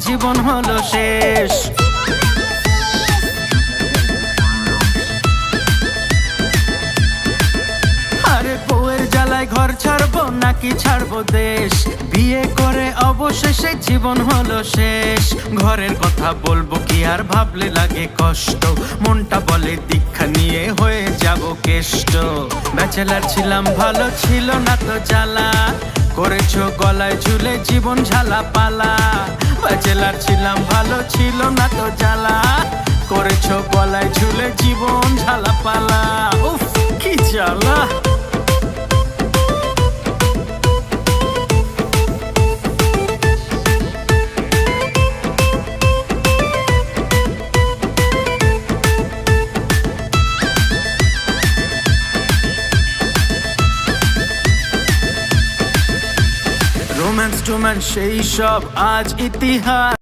জীবন হলো শেষ। আরে বউয়ের জ্বালায় ঘর ছাড়বো নাকি ছাড়বো দেশ, বিয়ে করে অবশেষে জীবন হলো শেষ। ঘরের কথা বলবো কি আর ভাবলে লাগে কষ্ট, মনটা বলে দীক্ষা নিয়ে হয়ে যাব কেষ্ট। ব্যাচেলার ছিলাম ভালো ছিল না তো জ্বালা, করেছো গলায় ঝুলে জীবন ঝালা পালা। ব্যাচেলার ছিলাম ভালো ছিল না তো জ্বালা, করেছো গলায় ঝুলে জীবন ঝালা পালা। উফ কি জ্বালা। রোম্যান্স টোম্যান্স সেই সব আজ ইতিহাস।